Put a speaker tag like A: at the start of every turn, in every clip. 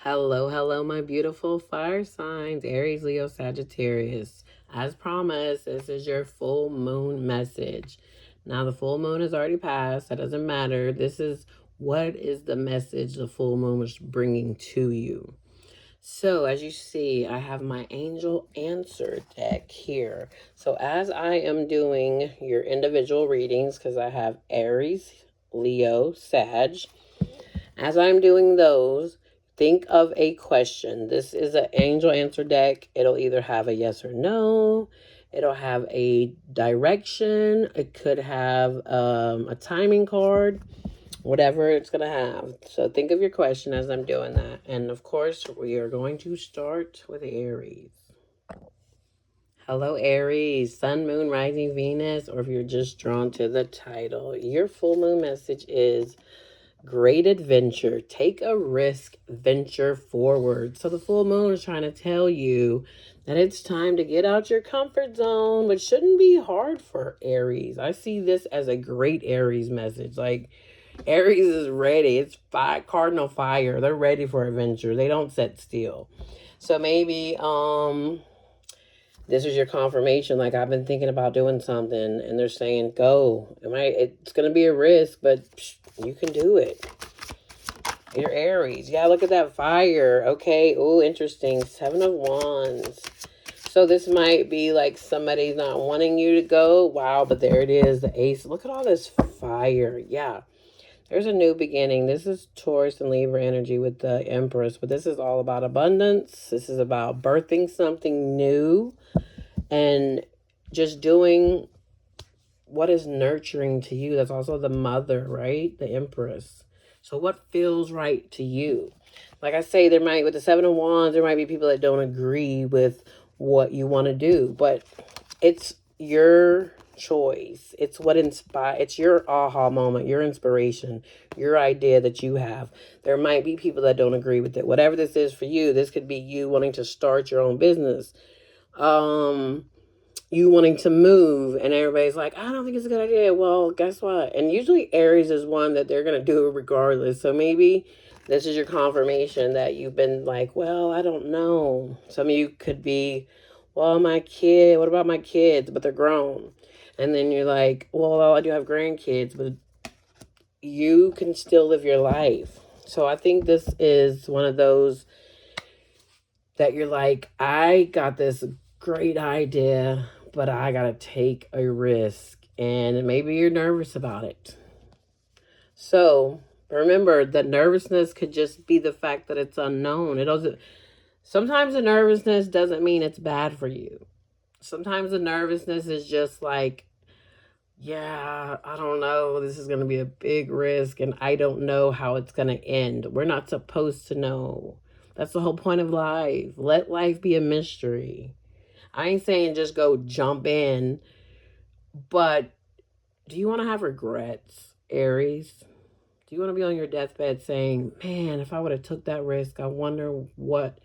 A: Hello, hello, my beautiful fire signs, Aries, Leo, Sagittarius. As promised, this is your full moon message. Now, the full moon has already passed. That doesn't matter. This is what is the message the full moon is bringing to you. So, as you see, I have my angel answer deck here. So, as I am doing your individual readings, because I have Aries, Leo, Sag, as I'm doing those, think of a question. This is an angel answer deck. It'll either have a yes or no. It'll have a direction. It could have a timing card, whatever it's going to have. So think of your question as I'm doing that. And of course, we are going to start with Aries. Hello, Aries, Sun, Moon, Rising, Venus, or if you're just drawn to the title, your full moon message is great adventure. Take a risk, venture forward. So the full moon is trying to tell you that it's time to get out your comfort zone, which shouldn't be hard for Aries. I see this as a great Aries message. Like Aries is ready. It's cardinal fire. They're ready for adventure. They don't sit still. So maybe this is your confirmation. Like, I've been thinking about doing something and they're saying go. It's going to be a risk, but you can do it. You're Aries. Yeah, look at that fire. Okay. Oh, interesting. 7 of Wands. So this might be like somebody's not wanting you to go. Wow, but there it is. The Ace. Look at all this fire. Yeah. There's a new beginning. This is Taurus and Libra energy with the Empress, but this is all about abundance. This is about birthing something new and just doing what is nurturing to you. That's also the mother, right? The Empress. So what feels right to you? Like I say, with the 7 of Wands, there might be people that don't agree with what you want to do, but it's your choice. It's it's your aha moment, your inspiration, your idea that you have. There might be people that don't agree with it. Whatever this is for you, this could be you wanting to start your own business. You wanting to move, and everybody's like, I don't think it's a good idea. Well, guess what? And usually Aries is one that they're going to do it regardless. So maybe this is your confirmation that you've been like, well, I don't know. Some of you could be, well, what about my kids? But they're grown. And then you're like, well, I do have grandkids, but you can still live your life. So I think this is one of those that you're like, I got this great idea, but I got to take a risk. And maybe you're nervous about it. So remember that nervousness could just be the fact that it's unknown. Sometimes the nervousness doesn't mean it's bad for you. Sometimes the nervousness is just like, yeah, I don't know. This is going to be a big risk and I don't know how it's going to end. We're not supposed to know. That's the whole point of life. Let life be a mystery. I ain't saying just go jump in, but do you want to have regrets, Aries? Do you want to be on your deathbed saying, man, if I would have took that risk, I wonder what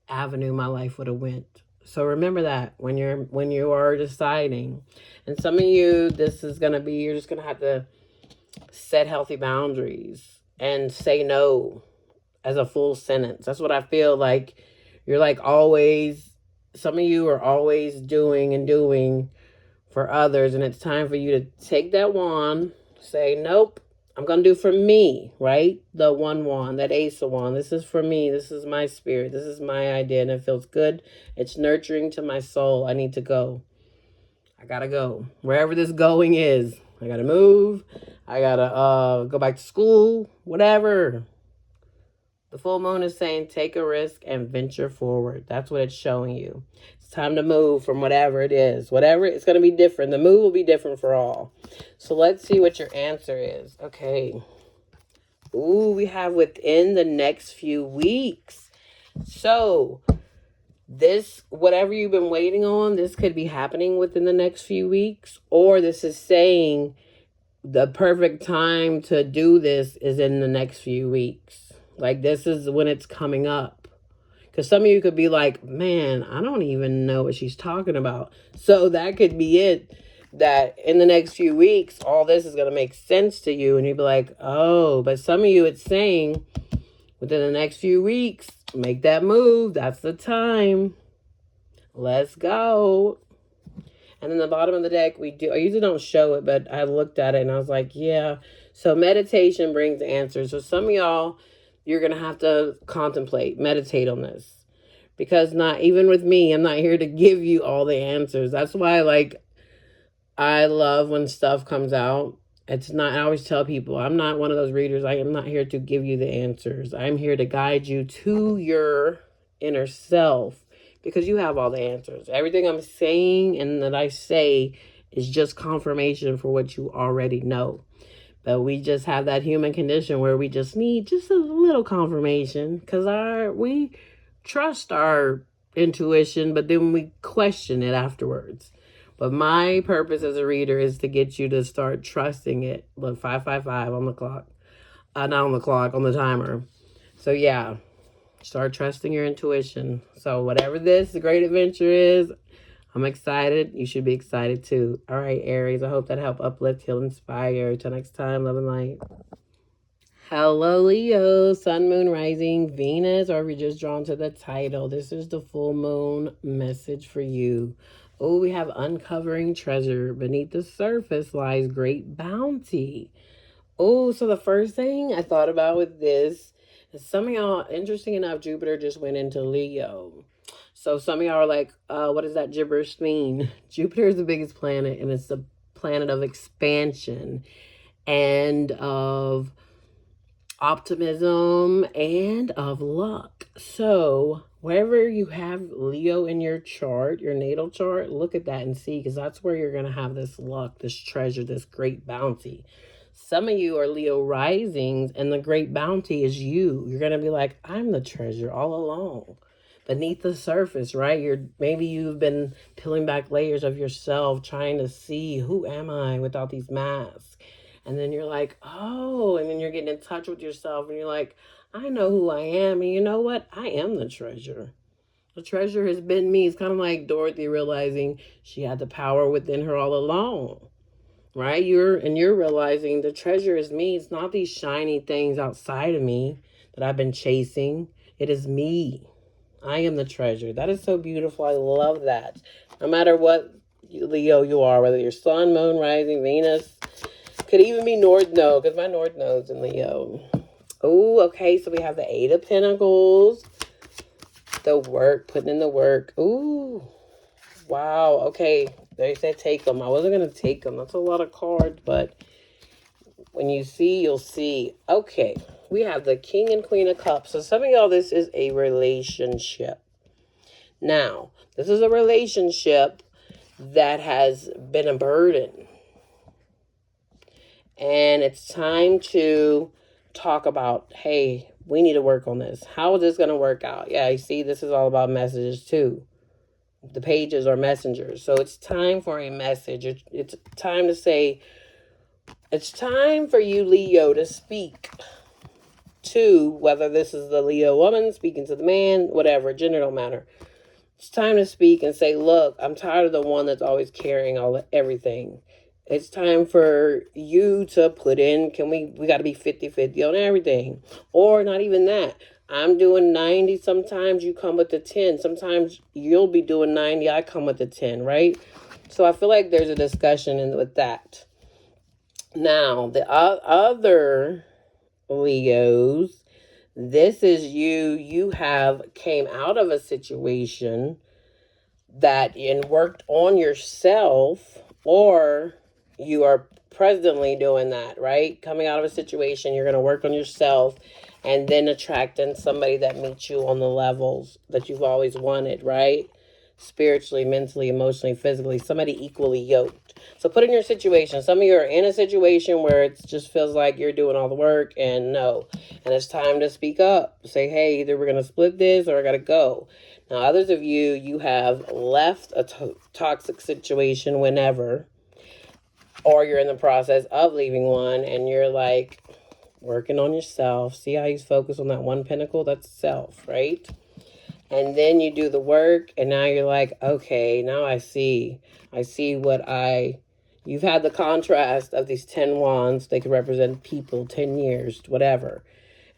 A: avenue my life would have went. So remember that when you are deciding. And some of you, this is going to be, you're just going to have to set healthy boundaries and say no as a full sentence. That's what I feel like. You're like always, some of you are always doing for others, and it's time for you to take that wand, say, nope, I'm going to do for me, right? The one wand, that Ace of Wand. This is for me. This is my spirit. This is my idea, and it feels good. It's nurturing to my soul. I need to go. I got to go. Wherever this going is, I got to move. I got to go back to school, whatever. The full moon is saying take a risk and venture forward. That's what it's showing you. It's time to move from whatever it is. Whatever, it's going to be different. The move will be different for all. So let's see what your answer is. Okay. Ooh, we have within the next few weeks. So whatever you've been waiting on, this could be happening within the next few weeks. Or this is saying the perfect time to do this is in the next few weeks. Like, this is when it's coming up. Because some of you could be like, man, I don't even know what she's talking about. So that could be it. That in the next few weeks, all this is going to make sense to you. And you'd be like, oh, but some of you, it's saying within the next few weeks. Make that move. That's the time. Let's go. And then the bottom of the deck, I usually don't show it, but I looked at it and I was like, yeah. So meditation brings answers. So some of y'all, you're going to have to contemplate, meditate on this. Because not even with me, I'm not here to give you all the answers. That's why, like, I love when stuff comes out. It's not, I always tell people, I'm not one of those readers. I am not here to give you the answers. I'm here to guide you to your inner self because you have all the answers. Everything I'm saying and that I say is just confirmation for what you already know. But we just have that human condition where we just need just a little confirmation because we trust our intuition, but then we question it afterwards. But my purpose as a reader is to get you to start trusting it. Look, 555 on the clock. Not on the clock, on the timer. So yeah, start trusting your intuition. So whatever this great adventure is, I'm excited. You should be excited too. All right, Aries, I hope that helped uplift, heal, inspire. Till next time, love and light. Hello, Leo, Sun, Moon, Rising, Venus, or if you're just drawn to the title, this is the full moon message for you. Oh, we have uncovering treasure. Beneath the surface lies great bounty. Oh, so the first thing I thought about with this is some of y'all, interesting enough, Jupiter just went into Leo. So some of y'all are like, what does that gibberish mean? Jupiter is the biggest planet, and it's the planet of expansion and of optimism and of luck. So wherever you have Leo in your chart, your natal chart, look at that and see, because that's where you're going to have this luck, this treasure, this great bounty. Some of you are Leo risings, and the great bounty is you. You're going to be like, I'm the treasure all along. Beneath the surface, right? Maybe you've been peeling back layers of yourself, trying to see, who am I without these masks? And then you're like, oh, and then you're getting in touch with yourself and you're like, I know who I am. And you know what? I am the treasure. The treasure has been me. It's kind of like Dorothy realizing she had the power within her all along, right? You're realizing the treasure is me. It's not these shiny things outside of me that I've been chasing. It is me. I am the treasure. That is so beautiful. I love that. No matter what Leo you are, whether you're Sun, Moon, Rising, Venus, could even be North Node, because my North Node's in Leo. Oh, okay, so we have the Eight of Pentacles. The work, putting in the work. Ooh, wow, okay. They said take them. I wasn't going to take them. That's a lot of cards, but when you see, you'll see. Okay, we have the King and Queen of Cups. So some of y'all, this is a relationship. Now, this is a relationship that has been a burden. And it's time to talk about, hey, we need to work on this. How is this going to work out? Yeah, you see, this is all about messages too. The pages are messengers. So it's time for a message. It's time to say, it's time for you, Leo, to speak to, whether this is the Leo woman speaking to the man, whatever, gender don't matter. It's time to speak and say, look, I'm tired of the one that's always carrying everything. It's time for you to put in, we got to be 50-50 on everything. Or not even that. I'm doing 90. Sometimes you come with the 10. Sometimes you'll be doing 90. I come with the 10, right? So I feel like there's a discussion with that. Now, the other Leos, this is you have came out of a situation that and worked on yourself, or you are presently doing that, right? Coming out of a situation, you're going to work on yourself and then attracting somebody that meets you on the levels that you've always wanted, right? Spiritually, mentally, emotionally, physically, somebody equally yoked. So put in your situation. Some of you are in a situation where it just feels like you're doing all the work and it's time to speak up. Say, hey, either we're going to split this or I got to go. Now, others of you have left a toxic situation whenever, or you're in the process of leaving one and you're like working on yourself. See how he's focused on that one pentacle? That's self, right? And then you do the work and now you're like, okay, now I see you've had the contrast of these 10 wands. They could represent people, 10 years, whatever.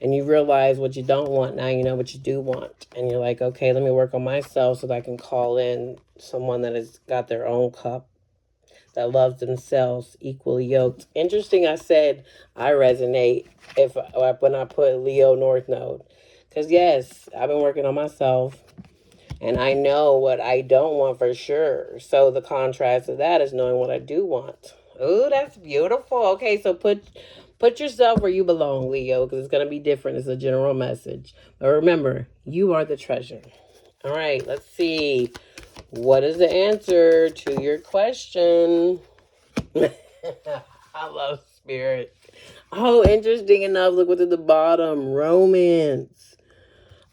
A: and you realize what you don't want. Now you know what you do want. And you're like, okay, let me work on myself so that I can call in someone that has got their own cup, that loves themselves, equally yoked. Interesting, I said I resonate when I put Leo North Node. Because, yes, I've been working on myself. And I know what I don't want for sure. So the contrast of that is knowing what I do want. Ooh, that's beautiful. Okay, so put yourself where you belong, Leo, because it's going to be different. It's a general message. But remember, you are the treasure. All right, let's see. What is the answer to your question? I love spirit. Oh, interesting enough. Look what's at the bottom. Romance.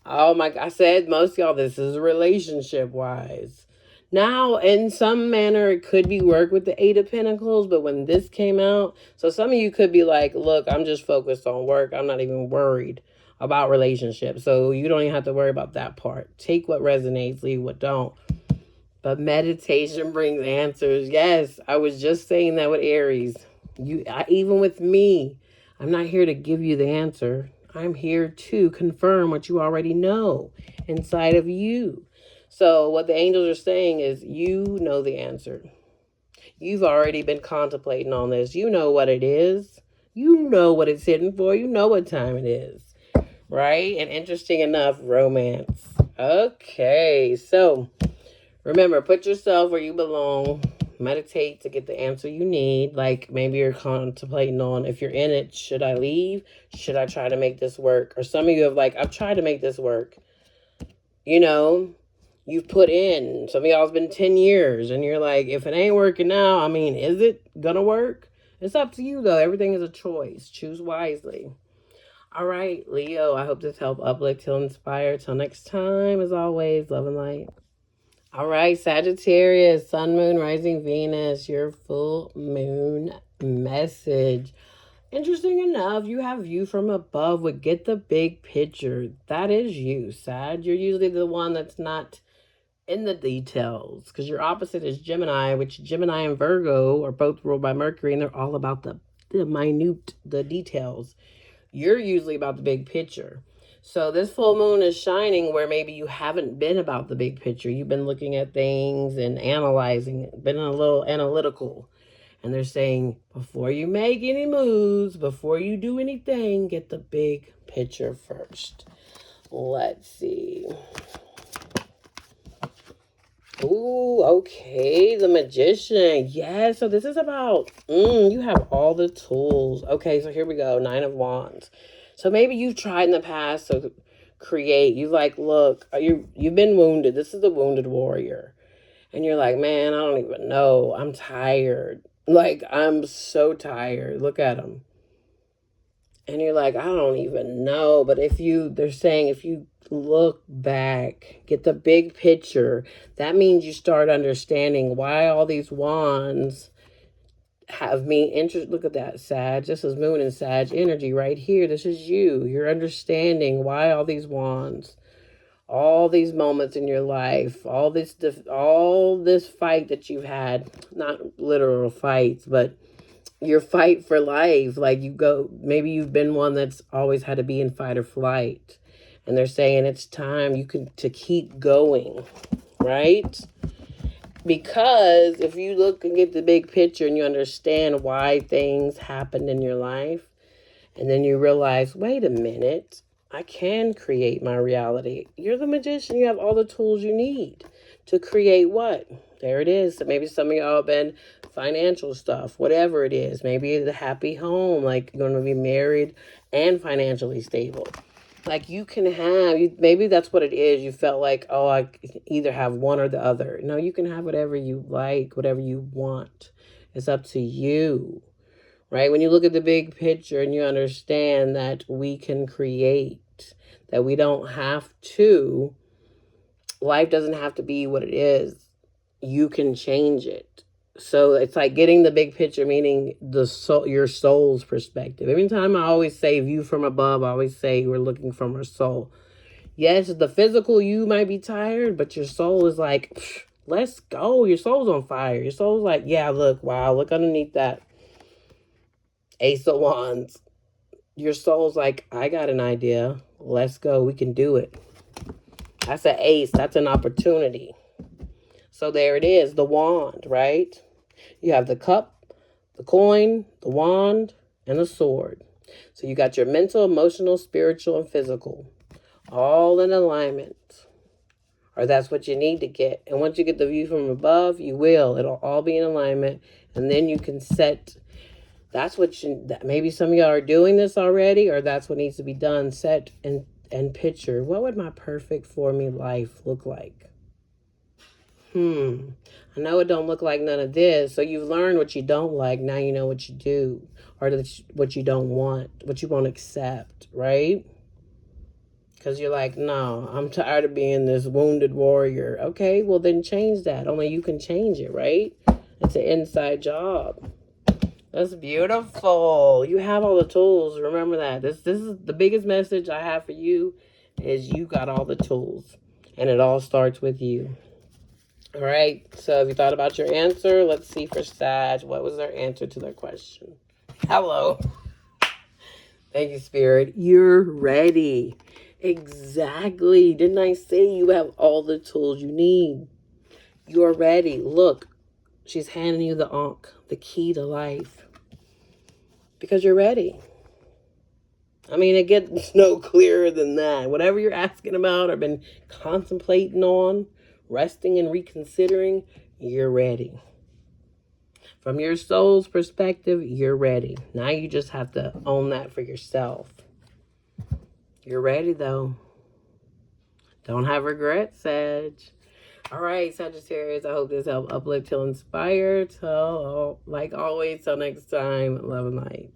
A: Oh my, I said most of y'all, this is relationship wise. Now, in some manner, it could be work with the Eight of Pentacles, but when this came out, so some of you could be like, look, I'm just focused on work. I'm not even worried about relationships. So you don't even have to worry about that part. Take what resonates, leave what don't. But meditation brings answers. Yes, I was just saying that with Aries. Even with me, I'm not here to give you the answer. I'm here to confirm what you already know inside of you. So what the angels are saying is you know the answer. You've already been contemplating on this. You know what it is. You know what it's hidden for. You know what time it is. Right? And interesting enough, romance. Okay, so remember, put yourself where you belong. Meditate to get the answer you need. Like maybe you're contemplating on, if you're in it, should I leave? Should I try to make this work? Or some of you have like, I've tried to make this work. You know, you've put in. Some of y'all's been 10 years and you're like, if it ain't working now, I mean, is it gonna work? It's up to you though. Everything is a choice. Choose wisely. All right, Leo, I hope this helped uplift, heal, inspire. Till next time, as always, love and light. All right, Sagittarius, Sun, Moon, Rising, Venus, your full moon message. Interesting enough, you have view from above would get the big picture. That is you, Sag. You're usually the one that's not in the details because your opposite is Gemini, which Gemini and Virgo are both ruled by Mercury, and they're all about the minute, the details. You're usually about the big picture. So this full moon is shining where maybe you haven't been about the big picture. You've been looking at things and analyzing, been a little analytical. And they're saying, before you make any moves, before you do anything, get the big picture first. Let's see. Ooh, okay, the Magician. Yeah, so this is about, you have all the tools. Okay, so here we go, Nine of Wands. So maybe you've tried in the past to create. You like, look, you've been wounded. This is the wounded warrior. And you're like, man, I don't even know. I'm tired. Like, I'm so tired. Look at him. And you're like, I don't even know. But they're saying if you look back, get the big picture, that means you start understanding why all these wands have me interest. Look at that, Sag. This is Moon and Sag energy right here. This is you. You're understanding why all these wands, all these moments in your life, all this fight that you've had, not literal fights, but your fight for life. Like maybe you've been one that's always had to be in fight or flight. And they're saying it's time to keep going, right? Because if you look and get the big picture and you understand why things happened in your life, and then you realize, wait a minute, I can create my reality. You're the magician. You have all the tools you need to create what? There it is. So maybe some of y'all have been financial stuff, whatever it is. Maybe the happy home, like you're going to be married and financially stable. Like maybe that's what it is. You felt like, oh, I can either have one or the other. No, you can have whatever you like, whatever you want. It's up to you. Right? When you look at the big picture and you understand that we can create, that we don't have to, life doesn't have to be what it is. You can change it. So it's like getting the big picture, meaning your soul's perspective. Every time I always say view from above, I always say we're looking from our soul. Yes, the physical, you might be tired, but your soul is like, let's go. Your soul's on fire. Your soul's like, yeah, look, wow, look underneath that Ace of Wands. your soul's like, I got an idea. Let's go. We can do it. That's an ace. That's an opportunity. So there it is, the wand, right? You have the cup, the coin, the wand, and the sword. So you got your mental, emotional, spiritual, and physical, all in alignment. Or that's what you need to get. And once you get the view from above, you will. It'll all be in alignment. And then you can set, that's what you, maybe some of y'all are doing this already, or that's what needs to be done. Set and picture, what would my perfect for me life look like? I know it don't look like none of this. So you've learned what you don't like. Now you know what you do, or what you don't want, what you won't accept, right? Because you're like, no, I'm tired of being this wounded warrior. Okay, well then change that. Only you can change it, right? It's an inside job. That's beautiful. You have all the tools. Remember that. This is the biggest message I have for you is you got all the tools. And it all starts with you. All right. So have you thought about your answer? Let's see for Sag. What was their answer to their question? Hello. Thank you, Spirit. You're ready. Exactly. Didn't I say you have all the tools you need? You're ready. Look, she's handing you the Ankh, the key to life. Because you're ready. I mean, it gets no clearer than that. Whatever you're asking about or been contemplating on, resting and reconsidering, you're ready. From your soul's perspective, you're ready. Now you just have to own that for yourself. You're ready, though. Don't have regrets, Sag. All right, Sagittarius, I hope this helped uplift till inspire. So, like always, till next time, love and light.